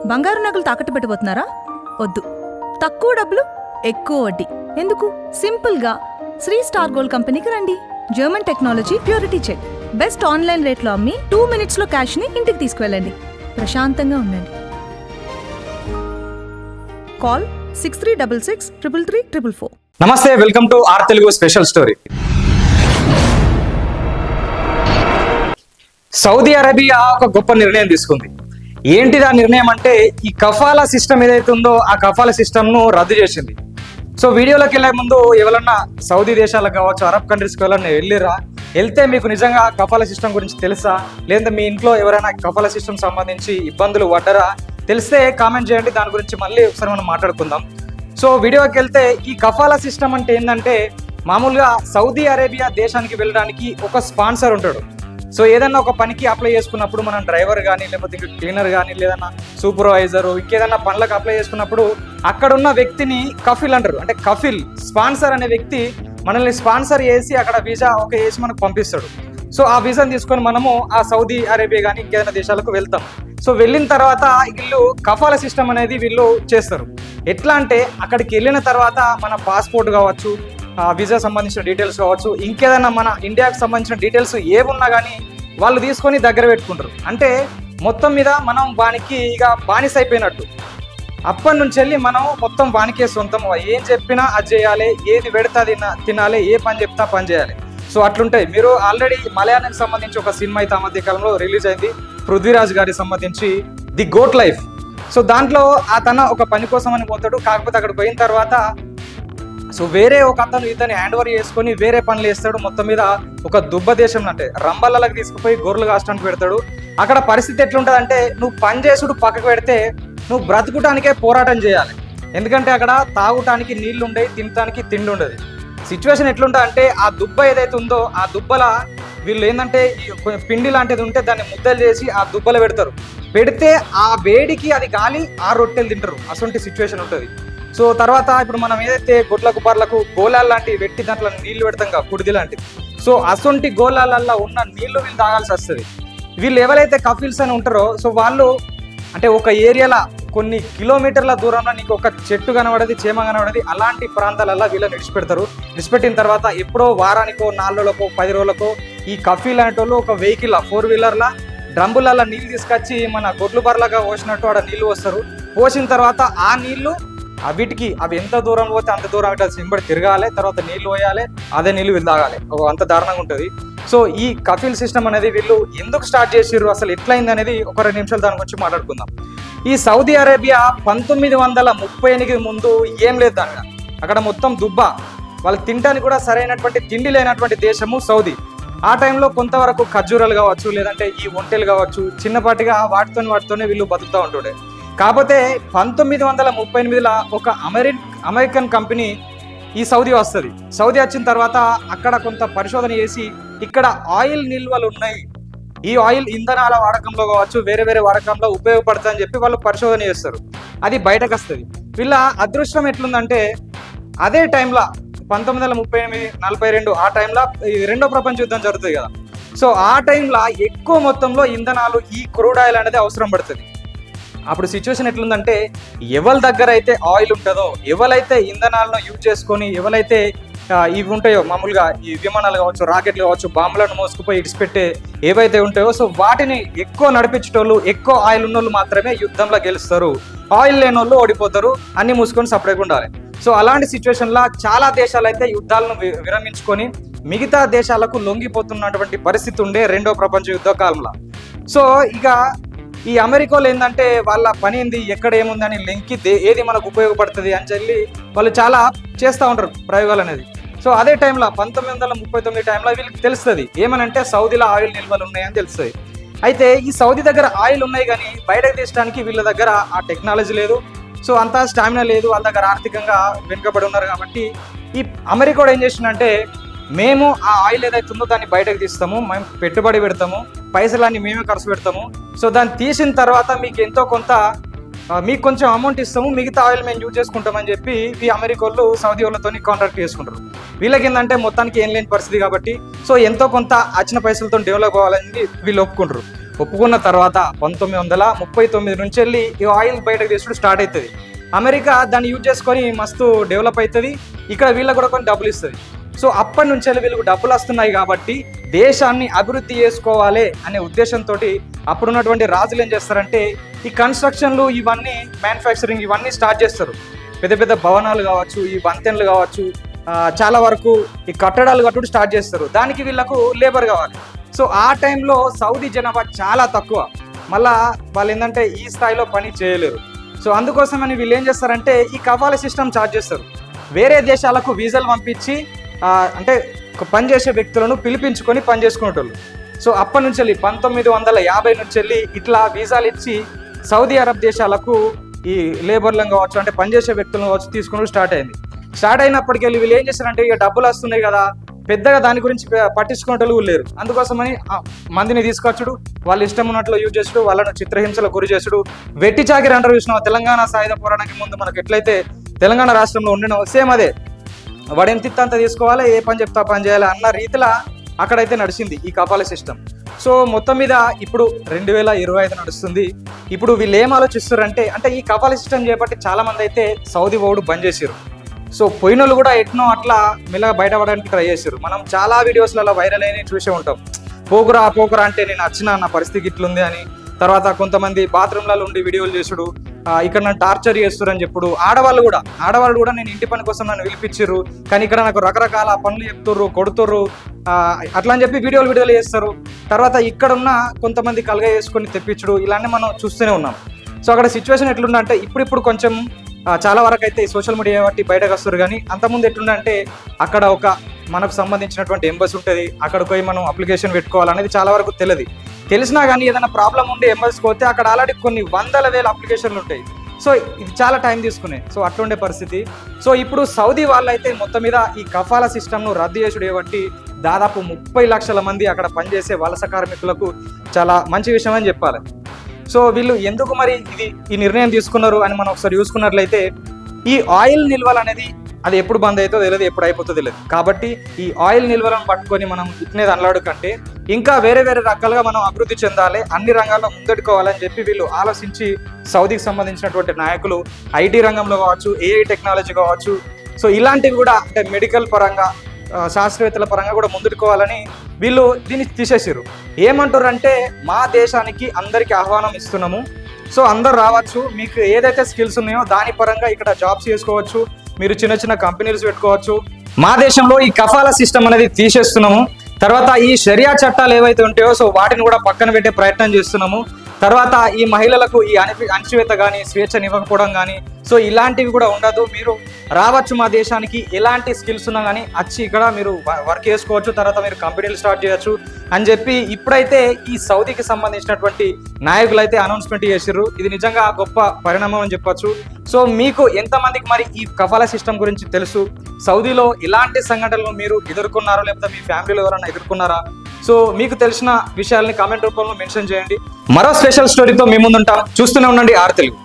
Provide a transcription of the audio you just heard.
బంగారు నగలు తాకట్టు పెట్టబోతున్నారా? వద్దు. తక్కువ డబ్బులు, ఎక్కువ వడ్డీ ఎందుకు? సింపుల్గా శ్రీ స్టార్ గోల్డ్ కంపెనీకి రండి. German technology, purity check, best online రేట్లో అమ్మి 2 minutesలో క్యాష్ని ఇంటికి తీసుకువెళ్ళండి. ప్రశాంతంగా ఉండండి. కాల్ 6366 నమస్తే, welcome to R Telugu special story. Saudi Arabia ఒక గొప్ప నిర్ణయం తీసుకుంది. ఏంటిది ఆ నిర్ణయం అంటే, ఈ కఫాలా సిస్టమ్ ఏదైతే ఉందో ఆ కఫాలా సిస్టమ్ను రద్దు చేసింది. సో వీడియోలోకి వెళ్ళే ముందు ఎవరన్నా సౌదీ దేశాలకు కావచ్చు, అరబ్ కంట్రీస్కి ఎవరన్నా వెళ్తే మీకు నిజంగా కఫాలా సిస్టమ్ గురించి తెలుసా, లేదా మీ ఇంట్లో ఎవరైనా కఫాలా సిస్టమ్ సంబంధించి ఇబ్బందులు పడ్డరా తెలిస్తే కామెంట్ చేయండి. దాని గురించి మళ్ళీ ఒకసారి మనం మాట్లాడుకుందాం. సో వీడియోకి వెళ్తే, ఈ కఫాలా సిస్టమ్ అంటే ఏంటంటే, మామూలుగా సౌదీ అరేబియా దేశానికి వెళ్ళడానికి ఒక స్పాన్సర్ ఉంటాడు. సో ఏదన్నా ఒక పనికి అప్లై చేసుకున్నప్పుడు మనం డ్రైవర్ కానీ, లేకపోతే ఇంకా క్లీనర్ కానీ, లేదన్నా సూపర్వైజరు, ఇంకేదన్నా పనులకు అప్లై చేసుకున్నప్పుడు అక్కడ ఉన్న వ్యక్తిని కఫిల్ అంటారు. అంటే కఫిల్, స్పాన్సర్ అనే వ్యక్తి మనల్ని స్పాన్సర్ చేసి అక్కడ వీసా వేసి మనకు పంపిస్తాడు. సో ఆ వీసాను తీసుకొని మనము ఆ సౌదీ అరేబియా కానీ ఇంకేదైనా దేశాలకు వెళ్తాం. సో వెళ్ళిన తర్వాత వీళ్ళు కఫాలా సిస్టమ్ అనేది వీళ్ళు చేస్తారు. ఎట్లా అంటే, అక్కడికి వెళ్ళిన తర్వాత మన పాస్పోర్ట్ కావచ్చు, వీసా సంబంధించిన డీటెయిల్స్ కావచ్చు, ఇంకేదైనా మన ఇండియాకి సంబంధించిన డీటెయిల్స్ ఏమున్నా కానీ వాళ్ళు తీసుకొని దగ్గర పెట్టుకుంటారు. అంటే మొత్తం మీద మనం వానికి ఇక బానిస అయిపోయినట్టు. అప్పటి నుంచి వెళ్ళి మనం మొత్తం వానికే సొంతం. ఏం చెప్పినా అది చేయాలి, ఏది పెడతా తినాలి, ఏ పని చెప్తా పని చేయాలి. సో అట్లుంటాయి. మీరు ఆల్రెడీ మలయాళంకి సంబంధించి ఒక సినిమా అయితే ఆ మధ్య కాలంలో రిలీజ్ అయింది, పృథ్వీరాజ్ గారికి సంబంధించి, ది గోట్ లైఫ్. సో దాంట్లో అతను ఒక పని కోసం అని పోతాడు. కాకపోతే అక్కడ పోయిన తర్వాత సో వేరే ఒక అతను ఇతన్ని హ్యాండ్ ఓవర్ చేసుకొని వేరే పనులు వేస్తాడు. మొత్తం మీద ఒక దుబ్బ దేశం అంటే రంబల్లకి తీసుకుపోయి గొర్రెలు కాష్టానికి పెడతాడు. అక్కడ పరిస్థితి ఎట్లుంటుంది అంటే, నువ్వు పని చేసుడు పక్కకు పెడితే నువ్వు బ్రతుకుటానికే పోరాటం చేయాలి. ఎందుకంటే అక్కడ తాగుటానికి నీళ్లు ఉండవు, తినటానికి తిండి ఉండదు. సిచ్యువేషన్ ఎట్లుంటుంది అంటే, ఆ దుబ్బ ఏదైతే ఉందో ఆ దుబ్బల వీళ్ళు ఏంటంటే పిండి లాంటిది ఉంటే దాన్ని ముద్దలు చేసి ఆ దుబ్బలు పెడితే ఆ వేడికి అది గాలి ఆ రొట్టెలు తింటారు. అటువంటి సిచ్యువేషన్ ఉంటుంది. సో తర్వాత ఇప్పుడు మనం ఏదైతే గొడ్లకు బర్లకు గోళాలు లాంటివి పెట్టి దాంట్లో నీళ్లు పెడతాం కదా, కుడిది లాంటిది. సో అసొంటి గోళాలల్లో ఉన్న నీళ్లు వీళ్ళు తాగాల్సి వస్తుంది. వీళ్ళు ఎవరైతే కఫిల్స్ అని ఉంటారో, సో వాళ్ళు అంటే ఒక ఏరియాలో కొన్ని కిలోమీటర్ల దూరంలో నీకు ఒక చెట్టు కనబడది, చేమ కనబడది, అలాంటి ప్రాంతాలల్లో వీళ్ళని విడిచిపెట్టిన తర్వాత ఎప్పుడో వారానికో 4 రోజులకో 10 రోజులకో ఈ కఫీల్ అనేటోళ్ళు ఒక వెహికల్ 4-wheelerల డ్రమ్ములలో నీళ్ళు తీసుకొచ్చి మన గొడ్లు బర్లగా పోసినట్టు ఆడ నీళ్ళు పోస్తారు. పోసిన తర్వాత ఆ నీళ్లు వీటికి అవి ఎంత దూరం పోతే అంత దూరం అంటే సింబడి తిరగాలి, తర్వాత నీళ్ళు పోయాలి, అదే నీళ్ళు వీళ్ళు తాగాలి. అంత దారుణంగా ఉంటుంది. సో ఈ కఫిల్ సిస్టమ్ అనేది వీళ్ళు ఎందుకు స్టార్ట్ చేసిర్రు, అసలు ఎట్లయింది అనేది ఒక 2 నిమిషాలు దాని గురించి మాట్లాడుకుందాం. ఈ సౌదీ అరేబియా 1938 ముందు ఏం లేదు దానిగా. అక్కడ మొత్తం దుబ్బ, వాళ్ళకి తినడానికి కూడా సరైనటువంటి తిండి లేనటువంటి దేశము సౌదీ. ఆ టైంలో కొంతవరకు ఖర్జూరాలు కావచ్చు, లేదంటే ఈ ఒంటెలు కావచ్చు, చిన్నపాటిగా వాటితోనే వీళ్ళు బతుకుతూ ఉంటుండే. కాకపోతే 1938లో ఒక అమెరికన్ కంపెనీ ఈ సౌదీ వస్తుంది. సౌదీ వచ్చిన తర్వాత అక్కడ కొంత పరిశోధన చేసి, ఇక్కడ ఆయిల్ నిల్వలు ఉన్నాయి, ఈ ఆయిల్ ఇంధనాల వాడకంలో కావచ్చు, వేరే వేరే వాడకంలో ఉపయోగపడుతుందని చెప్పి వాళ్ళు పరిశోధన చేస్తారు. అది బయటకు వస్తుంది. వీళ్ళ అదృష్టం ఎట్లుందంటే, అదే టైంలో 1938-42 ఆ టైంలో ఈ 2వ ప్రపంచ యుద్ధం జరుగుతుంది కదా. సో ఆ టైంలో ఎక్కువ మొత్తంలో ఇంధనాలు, ఈ క్రూడ్ ఆయిల్ అనేది అవసరం పడుతుంది. అప్పుడు సిచ్యువేషన్ ఎట్లుందంటే, ఎవరి దగ్గర అయితే ఆయిల్ ఉంటుందో, ఎవరైతే ఇంధనాలను యూజ్ చేసుకొని, ఎవరైతే ఇవి ఉంటాయో మామూలుగా ఈ విమానాలు కావచ్చు, రాకెట్లు కావచ్చు, బాంబులను మోసుకుపోయి ఇడిచిపెట్టే ఏవైతే ఉంటాయో, సో వాటిని ఎక్కువ నడిపించేటోళ్ళు, ఎక్కువ ఆయిల్ ఉన్నోళ్ళు మాత్రమే యుద్ధంలో గెలుస్తారు. ఆయిల్ లేని వాళ్ళు ఓడిపోతారు, అన్ని మూసుకొని సపరేట్గా ఉండాలి. సో అలాంటి సిచ్యువేషన్లో చాలా దేశాలు అయితే యుద్ధాలను విరమించుకొని మిగతా దేశాలకు లొంగిపోతున్నటువంటి పరిస్థితి ఉండే 2వ ప్రపంచ యుద్ధ కాలంలో. సో ఇక ఈ అమెరికాలో ఏంటంటే, వాళ్ళ పని ఏంది, ఎక్కడ ఏముందని లెంకి ఏది మనకు ఉపయోగపడుతుంది అని చెప్పి వాళ్ళు చాలా చేస్తూ ఉంటారు ప్రయోగాలు అనేది. సో అదే టైంలో 1939 టైంలో వీళ్ళకి తెలుస్తుంది ఏమనంటే, సౌదీలో ఆయిల్ నిల్వలు ఉన్నాయని తెలుస్తుంది. అయితే ఈ సౌదీ దగ్గర ఆయిల్ ఉన్నాయి కానీ బయటకు తీసడానికి వీళ్ళ దగ్గర ఆ టెక్నాలజీ లేదు. సో అంతా స్టామినా లేదు, వాళ్ళ దగ్గర ఆర్థికంగా వెనుకబడి ఉన్నారు. కాబట్టి ఈ అమెరికా ఏం చేసిందంటే, మేము ఆ ఆయిల్ ఏదైతే ఉందో దాన్ని బయటకు తీస్తాము, మేము పెట్టుబడి పెడతాము, పైసలన్నీ మేమే ఖర్చు పెడతాము. సో దాన్ని తీసిన తర్వాత మీకు ఎంతో కొంత, మీకు కొంచెం అమౌంట్ ఇస్తాము, మిగతా ఆయిల్ మేము యూజ్ చేసుకుంటామని చెప్పి ఈ అమెరికా వాళ్ళు సౌదీ వాళ్ళతో కాంట్రాక్ట్ చేసుకుంటారు. వీళ్ళకి ఏంటంటే మొత్తానికి ఏం లేని పరిస్థితి కాబట్టి, సో ఎంతో కొంత వచ్చిన పైసలతో డెవలప్ అవ్వాలని వీళ్ళు ఒప్పుకుంటారు. ఒప్పుకున్న తర్వాత 1939 నుంచి వెళ్ళి ఈ ఆయిల్ బయటకు తీసుడు స్టార్ట్ అవుతుంది. అమెరికా దాన్ని యూజ్ చేసుకొని మస్తు డెవలప్ అవుతుంది, ఇక్కడ వీళ్ళకి కూడా కొన్ని డబ్బులు ఇస్తుంది. సో అప్పటి నుంచి వీళ్ళకి డబ్బులు వస్తున్నాయి కాబట్టి దేశాన్ని అభివృద్ధి చేసుకోవాలి అనే ఉద్దేశంతో అప్పుడున్నటువంటి రాజులు ఏం చేస్తారంటే ఈ కన్స్ట్రక్షన్లు ఇవన్నీ మ్యానుఫ్యాక్చరింగ్ ఇవన్నీ స్టార్ట్ చేస్తారు. పెద్ద పెద్ద భవనాలు కావచ్చు, ఈ వంతెనలు కావచ్చు, చాలా వరకు ఈ కట్టడాలు కట్టుడు స్టార్ట్ చేస్తారు. దానికి వీళ్ళకు లేబర్ కావాలి. సో ఆ టైంలో సౌదీ జనాభా చాలా తక్కువ, మళ్ళా వాళ్ళు ఏంటంటే ఈ స్థాయిలో పని చేయలేరు. సో అందుకోసమని వీళ్ళు ఏం చేస్తారంటే ఈ కఫాలా సిస్టమ్ చార్జ్ చేస్తారు. వేరే దేశాలకు వీసాలు పంపించి అంటే పనిచేసే వ్యక్తులను పిలిపించుకొని పని చేసుకునేటోళ్ళు. సో అప్పటి నుంచి వెళ్ళి 1950 నుంచి వెళ్ళి ఇట్లా వీసాలు ఇచ్చి సౌదీ అరబ్ దేశాలకు ఈ లేబర్లను కావచ్చు, అంటే పనిచేసే వ్యక్తులను కావచ్చు తీసుకుని స్టార్ట్ అయింది. స్టార్ట్ అయినప్పటికీ వీళ్ళు ఏం చేస్తారంటే ఇక డబ్బులు వస్తున్నాయి కదా, పెద్దగా దాని గురించి పట్టించుకునేటోళ్ళు లేరు. అందుకోసమని మందిని తీసుకొచ్చుడు, వాళ్ళు ఇష్టం ఉన్నట్లు యూజ్ చేసుడు, వాళ్ళను చిత్రహింసలకు గురి చేసుడు, వెట్టి చాకిరి అంటారు చూసినాం. తెలంగాణ సాయుధ పోరాటానికి ముందు మనకు ఎట్లయితే తెలంగాణ రాష్ట్రంలో ఉండినో సేమ్ అదే, వాడు ఎంత ఇత్తంత తీసుకోవాలి, ఏ పని చెప్తా పని చేయాలి అన్న రీతిలో అక్కడైతే నడిచింది ఈ కఫాలా సిస్టమ్. సో మొత్తం మీద ఇప్పుడు 2025 నడుస్తుంది. ఇప్పుడు వీళ్ళు ఏం ఆలోచిస్తారంటే అంటే ఈ కఫాలా సిస్టమ్ చేపట్టి చాలా మంది అయితే సౌదీ పోవుడు బంద్ చేసారు. సో పోయినోళ్ళు కూడా ఎట్నో అట్లా మెల్లగా బయటపడడానికి ట్రై చేశారు. మనం చాలా వీడియోస్లలో వైరల్ అయిన చూసే ఉంటాం. పోకురా అంటే నేను వచ్చిన నా పరిస్థితి ఇట్లుంది అని. తర్వాత కొంతమంది బాత్రూమ్లలో ఉండి వీడియోలు చేసుడు, ఇక్కడ నన్ను టార్చర్ చేస్తున్నారు అని చెప్పుడు. ఆడవాళ్ళు కూడా నేను ఇంటి పని కోసం నన్ను పిలిపించారు, కానీ ఇక్కడ నాకు రకరకాల పనులు చెప్తుర్రు, కొడుతుర్రు, అట్లా అని చెప్పి వీడియోలు చేస్తారు. తర్వాత ఇక్కడ ఉన్న కొంతమంది కలగ చేసుకొని తెప్పించడు, ఇలాంటి మనం చూస్తూనే ఉన్నాం. సో అక్కడ సిచ్యువేషన్ ఎట్లుందంటే ఇప్పుడు కొంచెం చాలా వరకు అయితే సోషల్ మీడియా బట్టి బయటకు వస్తారు. కానీ అంతకుముందు ఎట్లుందంటే అక్కడ ఒక మనకు సంబంధించినటువంటి ఎంబసీ ఉంటుంది, అక్కడికి పోయి మనం అప్లికేషన్ పెట్టుకోవాలనేది చాలా వరకు తెలిసినా కానీ ఏదైనా ప్రాబ్లం ఉండి ఎంబసీకి పోతే అక్కడ ఆల్రెడీ కొన్ని 100,000 అప్లికేషన్లు ఉంటాయి. సో ఇది చాలా టైం తీసుకునే. సో అట్లుండే పరిస్థితి. సో ఇప్పుడు సౌదీ వాళ్ళు అయితే మొత్తం మీద ఈ కఫాలా సిస్టమ్ను రద్దు చేసుడు కాబట్టి దాదాపు 30 లక్షల మంది అక్కడ పనిచేసే వలస కార్మికులకు చాలా మంచి విషయం అని చెప్పాలి. సో వీళ్ళు ఎందుకు మరి ఈ నిర్ణయం తీసుకున్నారు అని మనం ఒకసారి చూసుకున్నట్లయితే ఈ ఆయిల్ నిల్వలు అనేది అది ఎప్పుడు బంద్ అవుతుందో తెలియదు, ఎప్పుడు అయిపోతుందో తెలియదు. కాబట్టి ఈ ఆయిల్ నిల్వలను పట్టుకొని మనం ఇట్నే అన్నాడు కంటే ఇంకా వేరే రకాలుగా మనం అభివృద్ధి చెందాలి, అన్ని రంగాల్లో ముందడుకోవాలని చెప్పి వీళ్ళు ఆలోచించి సౌదీకి సంబంధించినటువంటి నాయకులు ఐటీ రంగంలో కావచ్చు, ఏఐ టెక్నాలజీ కావచ్చు, సో ఇలాంటివి కూడా అంటే మెడికల్ పరంగా శాస్త్రవేత్తల పరంగా కూడా ముందుకోవాలని వీళ్ళు దీన్ని తీసేసారు. ఏమంటారు అంటే మా దేశానికి అందరికీ ఆహ్వానం ఇస్తున్నాము, సో అందరు రావచ్చు, మీకు ఏదైతే స్కిల్స్ ఉన్నాయో దాని పరంగా ఇక్కడ జాబ్స్ చేసుకోవచ్చు, మీరు చిన్న కంపెనీలు పెట్టుకోవచ్చు. మా దేశంలో ఈ కఫాలా సిస్టమ్ అనేది తీసేస్తున్నాము. తర్వాత ఈ షరియా చట్టాలు ఏవైతే ఉంటాయో సో వాటిని కూడా పక్కన పెట్టే ప్రయత్నం చేస్తున్నాము. తర్వాత ఈ మహిళలకు ఈ అణచివేత కానీ స్వేచ్ఛనివ్వకపోవడం కానీ సో ఇలాంటివి కూడా ఉండదు, మీరు రావచ్చు మా దేశానికి, ఎలాంటి స్కిల్స్ ఉన్నా కానీ వచ్చి ఇక్కడ మీరు వర్క్ చేసుకోవచ్చు, తర్వాత మీరు కంపెనీలు స్టార్ట్ చేయొచ్చు అని చెప్పి ఇప్పుడైతే ఈ సౌదీకి సంబంధించినటువంటి నాయకులు అయితే అనౌన్స్మెంట్ చేసిర్రు. ఇది నిజంగా గొప్ప పరిణామం అని చెప్పొచ్చు. సో మీకు ఎంతమందికి మరి ఈ కఫాలా సిస్టమ్ గురించి తెలుసు, సౌదీలో ఇలాంటి సంఘటనలు మీరు ఎదుర్కొన్నారో లేకపోతే మీ ఫ్యామిలీలో ఎవరైనా ఎదుర్కొన్నారా? సో మీకు తెలిసిన విషయాల్ని కామెంట్ రూపంలో మెన్షన్ చేయండి. మరో స్పెషల్ స్టోరీతో మీ ముందుంటాం. చూస్తూనే ఉండండి ఆర్ తెలుగు.